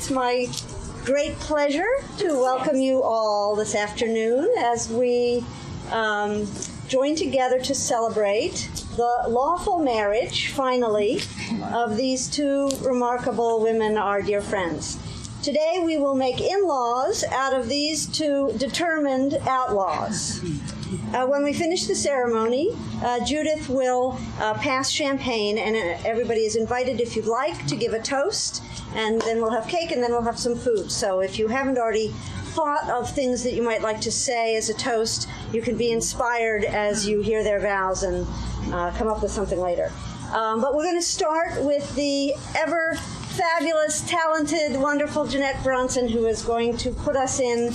It's my great pleasure to welcome you all this afternoon as we join together to celebrate the lawful marriage, finally, of these two remarkable women, our dear friends. Today we will make in-laws out of these two determined outlaws. When we finish the ceremony, Judith will pass champagne, and everybody is invited, if you'd like, to give a toast, and then we'll have cake, and then we'll have some food. So if you haven't already thought of things that you might like to say as a toast, you can be inspired as you hear their vows and come up with something later. But we're going to start with the ever fabulous, talented, wonderful Jeanette Bronson, who is going to put us in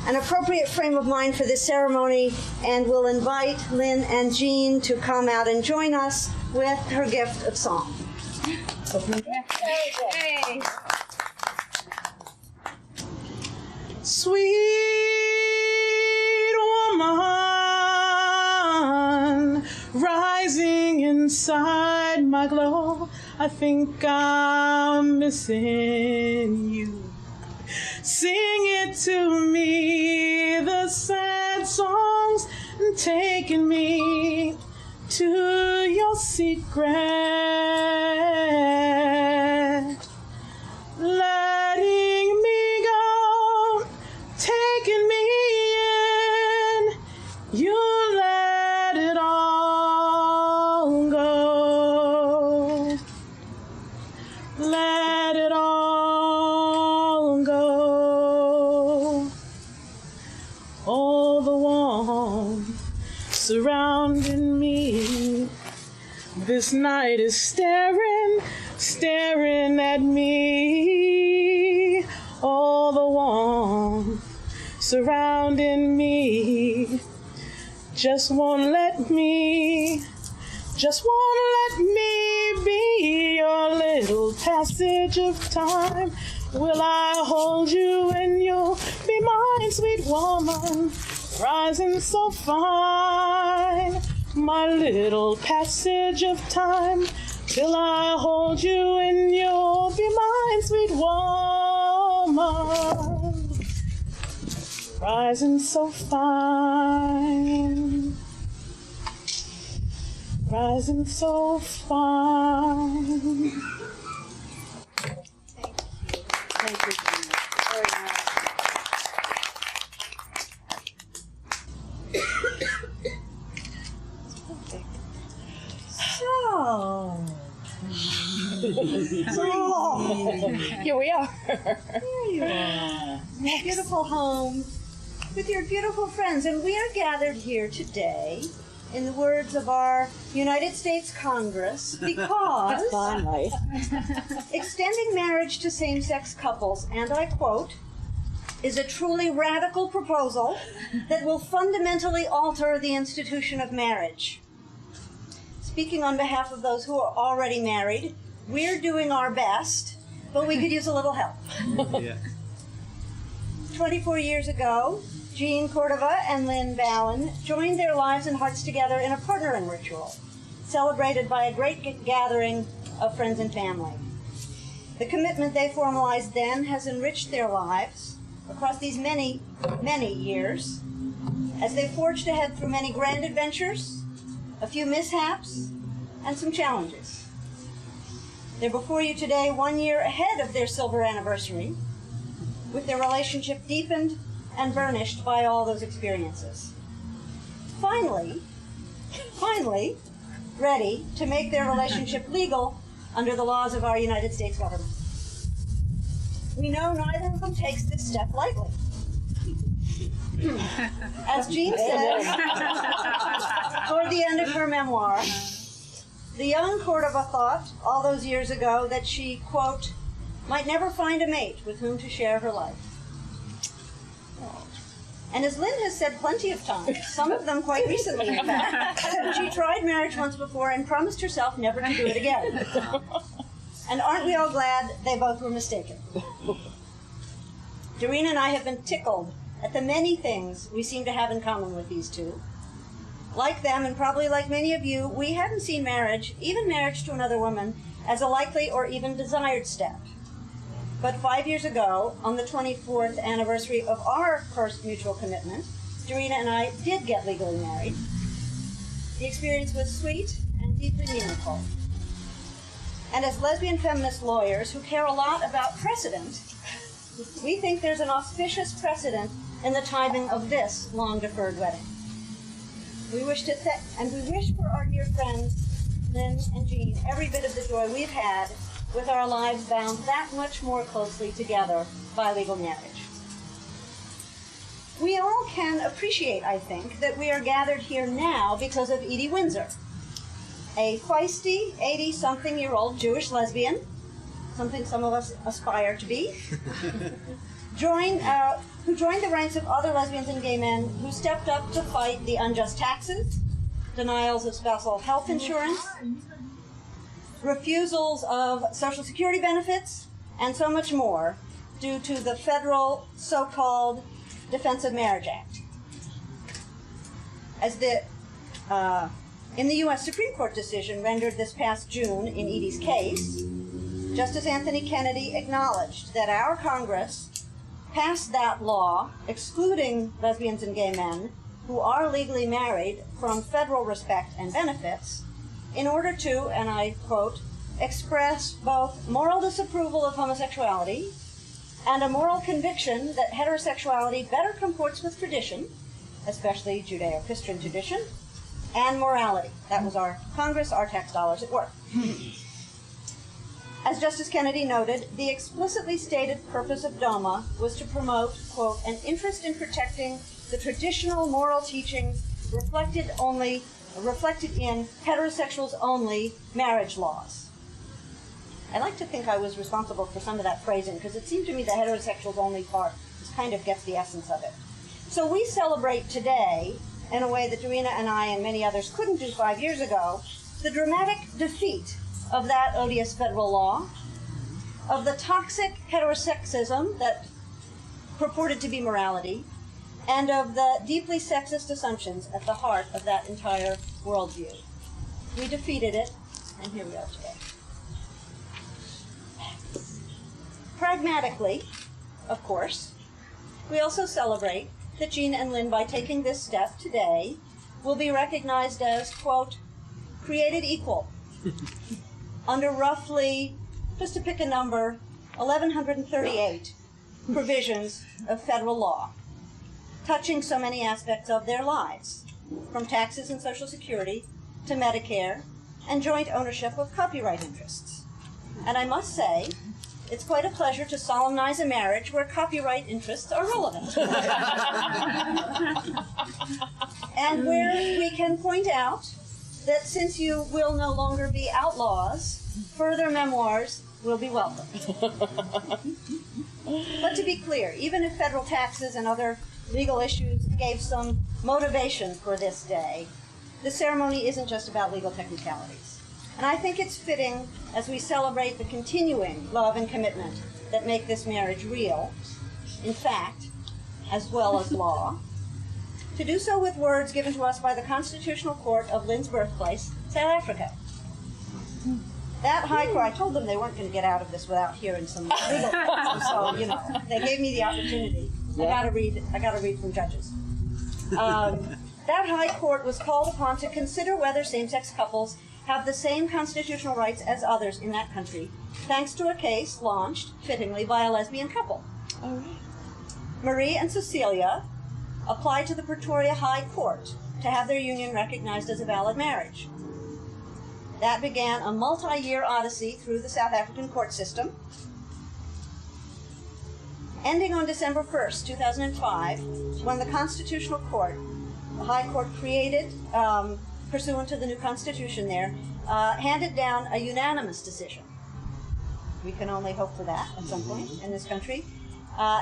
an appropriate frame of mind for this ceremony, and we'll invite Lynn and Jean to come out and join us with her gift of song. Hey. Sweet woman, rising inside my glow, I think I'm missing you. Sing it to me, the sad songs, and taking me to your secret, letting me go, taking me in, you let it all go, let it all go. All the warmth surrounding me, this night is staring at me. All the warmth surrounding me just won't let me be your little passage of time. Will I hold you and you'll be mine, sweet woman, rising so fine. My little passage of time, till I hold you and you'll be mine, sweet woman, rising so fine, rising so fine. Thank you, Jean. Very nice. Here we are. Here you are. Beautiful home with your beautiful friends. And we are gathered here today, in the words of our United States Congress, because extending marriage to same-sex couples, and I quote, is a truly radical proposal that will fundamentally alter the institution of marriage. Speaking on behalf of those who are already married, we're doing our best, but we could use a little help. Yeah. 24 years ago, Jean Cordova and Lynn Ballen joined their lives and hearts together in a partnering ritual, celebrated by a great gathering of friends and family. The commitment they formalized then has enriched their lives across these many, many years, as they forged ahead through many grand adventures, a few mishaps, and some challenges. They're before you today 1 year ahead of their silver anniversary, with their relationship deepened and burnished by all those experiences. Finally, ready to make their relationship legal under the laws of our United States government. We know neither of them takes this step lightly. As Jean says, toward the end of her memoir, the young Cordova thought, all those years ago, that she, quote, might never find a mate with whom to share her life. And as Lynn has said plenty of times, some of them quite recently, in fact, she tried marriage once before and promised herself never to do it again. And aren't we all glad they both were mistaken? Doreen and I have been tickled at the many things we seem to have in common with these two. Like them, and probably like many of you, we haven't seen marriage, even marriage to another woman, as a likely or even desired step. But 5 years ago, on the 24th anniversary of our first mutual commitment, Dorina and I did get legally married. The experience was sweet and deeply meaningful. And as lesbian feminist lawyers who care a lot about precedent, we think there's an auspicious precedent in the timing of this long-deferred wedding. We wish for our dear friends, Lynn and Jean, every bit of the joy we've had with our lives bound that much more closely together by legal marriage. We all can appreciate, I think, that we are gathered here now because of Edie Windsor, a feisty 80-something-year-old Jewish lesbian, something some of us aspire to be, who joined the ranks of other lesbians and gay men who stepped up to fight the unjust taxes, denials of spousal health insurance, refusals of Social Security benefits, and so much more due to the federal so-called Defense of Marriage Act. As in the U.S. Supreme Court decision rendered this past June in Edie's case, Justice Anthony Kennedy acknowledged that our Congress passed that law excluding lesbians and gay men who are legally married from federal respect and benefits in order to, and I quote, express both moral disapproval of homosexuality and a moral conviction that heterosexuality better comports with tradition, especially Judeo-Christian tradition, and morality. That was our Congress, our tax dollars at work. As Justice Kennedy noted, the explicitly stated purpose of DOMA was to promote, quote, an interest in protecting the traditional moral teachings reflected in heterosexuals-only marriage laws. I like to think I was responsible for some of that phrasing because it seemed to me the heterosexuals-only part kind of gets the essence of it. So we celebrate today, in a way that Dorina and I and many others couldn't do 5 years ago, the dramatic defeat of that odious federal law, of the toxic heterosexism that purported to be morality, and of the deeply sexist assumptions at the heart of that entire worldview. We defeated it, and here we are today. Pragmatically, of course, we also celebrate that Jean and Lynn, by taking this step today, will be recognized as, quote, created equal under roughly, just to pick a number, 1,138 provisions of federal law, touching so many aspects of their lives, from taxes and Social Security to Medicare and joint ownership of copyright interests. And I must say, it's quite a pleasure to solemnize a marriage where copyright interests are relevant. And where we can point out that since you will no longer be outlaws, further memoirs will be welcome. But to be clear, even if federal taxes and other legal issues gave some motivation for this day, the ceremony isn't just about legal technicalities. And I think it's fitting, as we celebrate the continuing love and commitment that make this marriage real, in fact, as well as law, to do so with words given to us by the Constitutional Court of Lynn's birthplace, South Africa. That High Court, I told them they weren't going to get out of this without hearing some legal things, so, you know, they gave me the opportunity. I got to read from judges. That High Court was called upon to consider whether same-sex couples have the same constitutional rights as others in that country, thanks to a case launched, fittingly, by a lesbian couple. Oh. Marie and Cecilia applied to the Pretoria High Court to have their union recognized as a valid marriage. That began a multi-year odyssey through the South African court system, ending on December 1st, 2005, when the Constitutional Court, the High Court created, pursuant to the new constitution there, handed down a unanimous decision. We can only hope for that at some point in this country.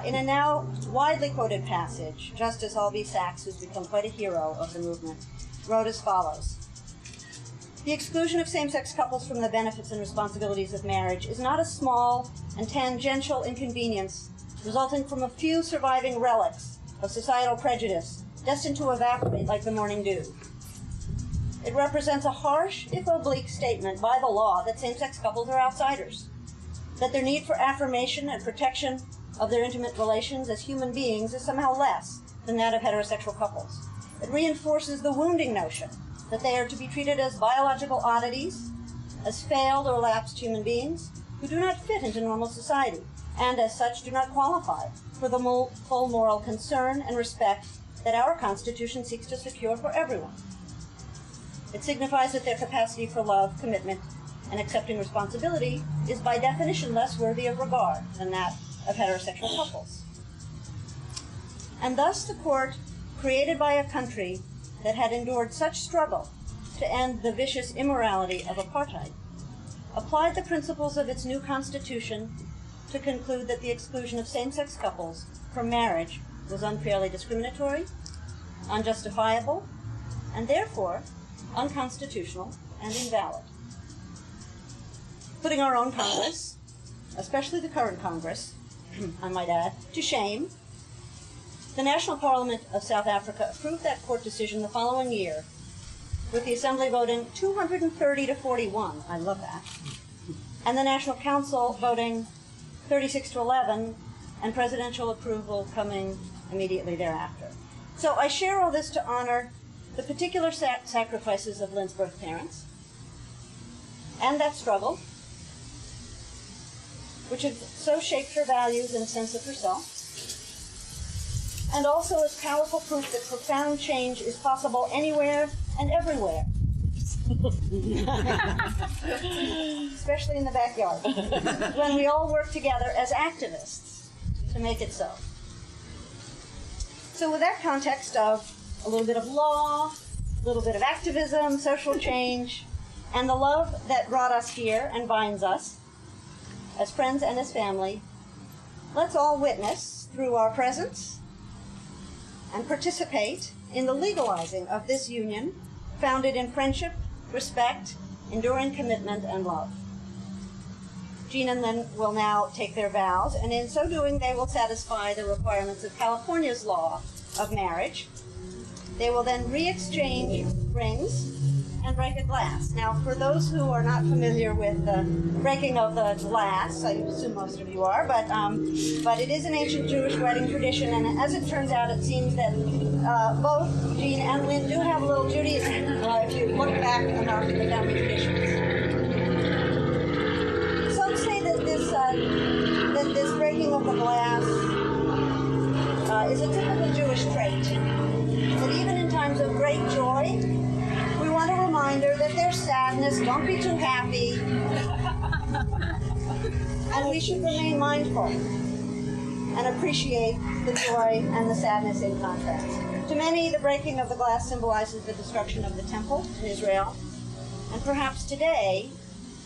In a now widely quoted passage, Justice Albie Sachs, who's become quite a hero of the movement, wrote as follows: the exclusion of same-sex couples from the benefits and responsibilities of marriage is not a small and tangential inconvenience resulting from a few surviving relics of societal prejudice destined to evaporate like the morning dew. It represents a harsh, if oblique, statement by the law that same-sex couples are outsiders, that their need for affirmation and protection of their intimate relations as human beings is somehow less than that of heterosexual couples. It reinforces the wounding notion that they are to be treated as biological oddities, as failed or lapsed human beings who do not fit into normal society, and as such do not qualify for the full moral concern and respect that our Constitution seeks to secure for everyone. It signifies that their capacity for love, commitment, and accepting responsibility is by definition less worthy of regard than that of heterosexual couples. And thus the court, created by a country that had endured such struggle to end the vicious immorality of apartheid, applied the principles of its new constitution to conclude that the exclusion of same-sex couples from marriage was unfairly discriminatory, unjustifiable, and therefore unconstitutional and invalid. Putting our own Congress, especially the current Congress, I might add, to shame, the National Parliament of South Africa approved that court decision the following year, with the Assembly voting 230 to 41, I love that, and the National Council voting 36 to 11, and presidential approval coming immediately thereafter. So I share all this to honor the particular sacrifices of Lynn's birth parents, and that struggle, which had so shaped her values and sense of herself, and also as powerful proof that profound change is possible anywhere and everywhere, especially in the backyard, when we all work together as activists to make it so. So with that context of a little bit of law, a little bit of activism, social change, and the love that brought us here and binds us as friends and as family, let's all witness through our presence and participate in the legalizing of this union founded in friendship, respect, enduring commitment, and love. Jean and Lynn will now take their vows, and in so doing they will satisfy the requirements of California's law of marriage. They will then re-exchange rings and break a glass. Now, for those who are not familiar with the breaking of the glass, I assume most of you are, but it is an ancient Jewish wedding tradition, and as it turns out, it seems that both Jean and Lynn do have a little Judaism, if you look back enough at the family traditions. Some say that this breaking of the glass is a typical Jewish trait, that even in times of great joy, we want a reminder that there's sadness, don't be too happy, and we should remain mindful and appreciate the joy and the sadness in contrast. To many, the breaking of the glass symbolizes the destruction of the temple in Israel, and perhaps today,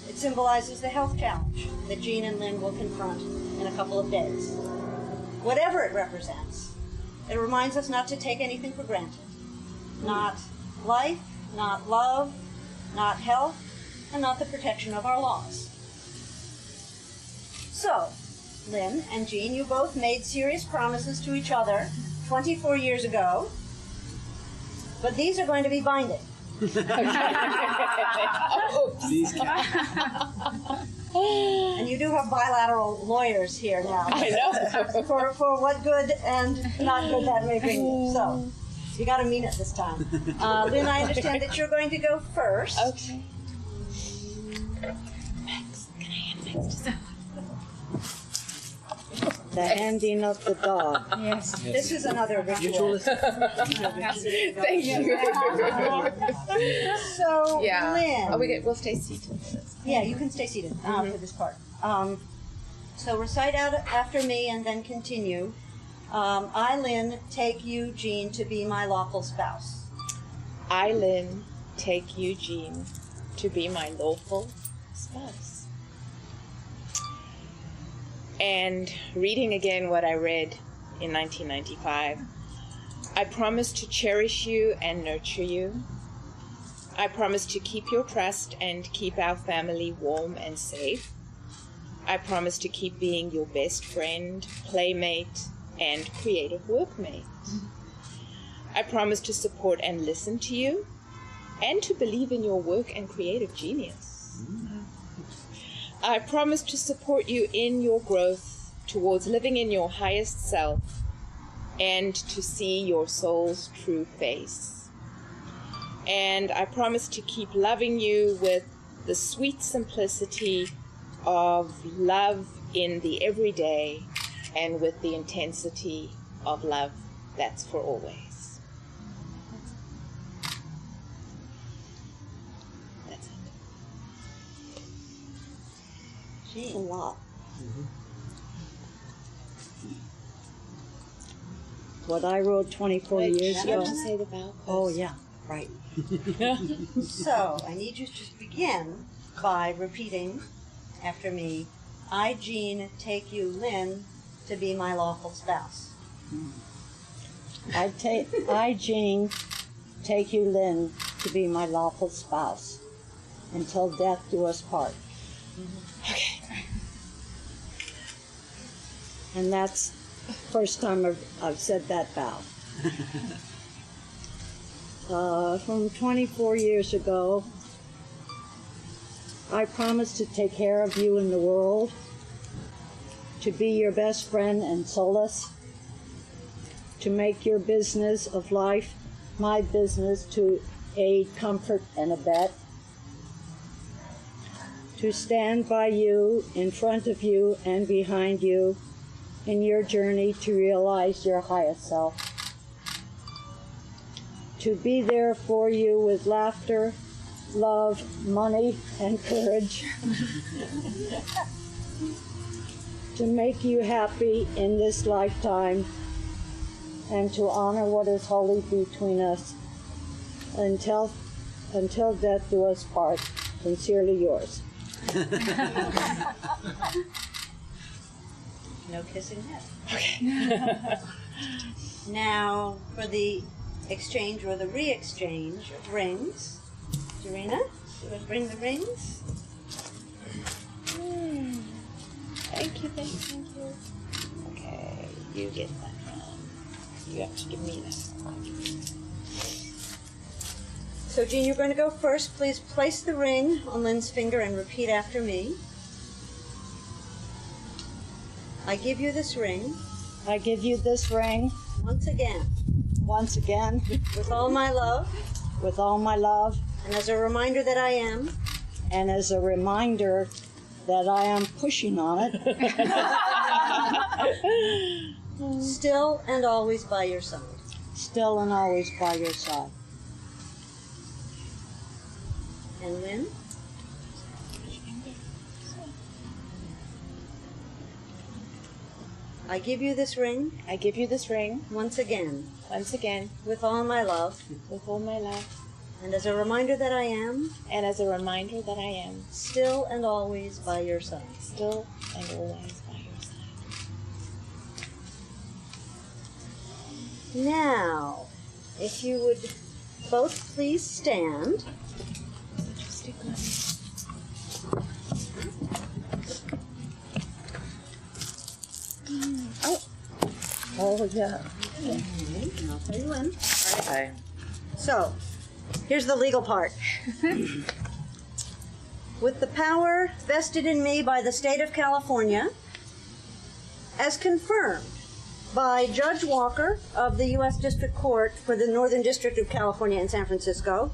it symbolizes the health challenge that Jean and Lynn will confront in a couple of days. Whatever it represents, it reminds us not to take anything for granted. Not life, not love, not health, and not the protection of our laws. So, Lynn and Jean, you both made serious promises to each other 24 years ago, but these are going to be binding. And you do have bilateral lawyers here now. I know. for what good and not good that may bring you. So, you got to mean it this time. Lynn, I understand that you're going to go first. Okay. Max, can I hand Max to someone? The handing of the dog. Yes. This is another ritual. Thank you. So, Yeah. Lynn. Oh, we'll stay seated. Yeah, you can stay seated for this part. So recite out after me and then continue. I, Lynn, take you, Jean, to be my lawful spouse. I, Lynn, take you, Jean, to be my lawful spouse. And reading again what I read in 1995, I promise to cherish you and nurture you. I promise to keep your trust and keep our family warm and safe. I promise to keep being your best friend, playmate, and creative workmate. I promise to support and listen to you, and to believe in your work and creative genius. I promise to support you in your growth towards living in your highest self and to see your soul's true face. And I promise to keep loving you with the sweet simplicity of love in the everyday and with the intensity of love that's for always. That's it. Gee, a lot. What I wrote 24 years You ago. have to say the vow. Oh, yeah, right. So, I need you to begin by repeating after me, I, Jean, take you, Lynn, to be my lawful spouse. I, Jean, take you, Lynn, to be my lawful spouse, until death do us part. Okay. And that's the first time I've said that vow. From 24 years ago, I promised to take care of you in the world, to be your best friend and solace, to make your business of life my business, to aid, comfort, and abet, to stand by you, in front of you, and behind you in your journey to realize your highest self, to be there for you with laughter, love, money, and courage, to make you happy in this lifetime, and to honor what is holy between us until death do us part. Sincerely yours. No kissing yet. Okay. Now, for the exchange or the re-exchange of rings, Serena, you would bring the rings? Thank you. Okay, you get that one. You have to give me that one. So, Jean, you're going to go first. Please place the ring on Lynn's finger and repeat after me. I give you this ring. I give you this ring Once again. once again With all my love. with all my love, And as a reminder that I am. and as a reminder that I am pushing on it, Still and always by your side. still and always by your side. And Lynn? I give you this ring. I give you this ring Once again. once again With all my love. with all my love And as a reminder that I am. and as a reminder that I am Still and always by your side. still and always by your side. Now, if you would both please stand. Oh, yeah. And I'll tell you when. Okay. So, here's the legal part. With the power vested in me by the state of California, as confirmed by Judge Walker of the U.S. District Court for the Northern District of California in San Francisco,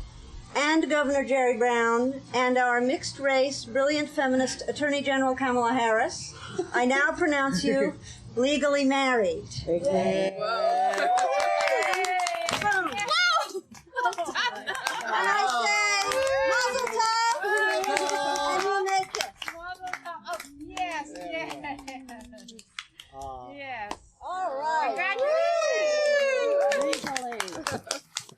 and Governor Jerry Brown, and our mixed-race, brilliant feminist Attorney General Kamala Harris, I now pronounce you legally married. And I say, Mazel tov, and you may kiss. Yes, yes. Yes.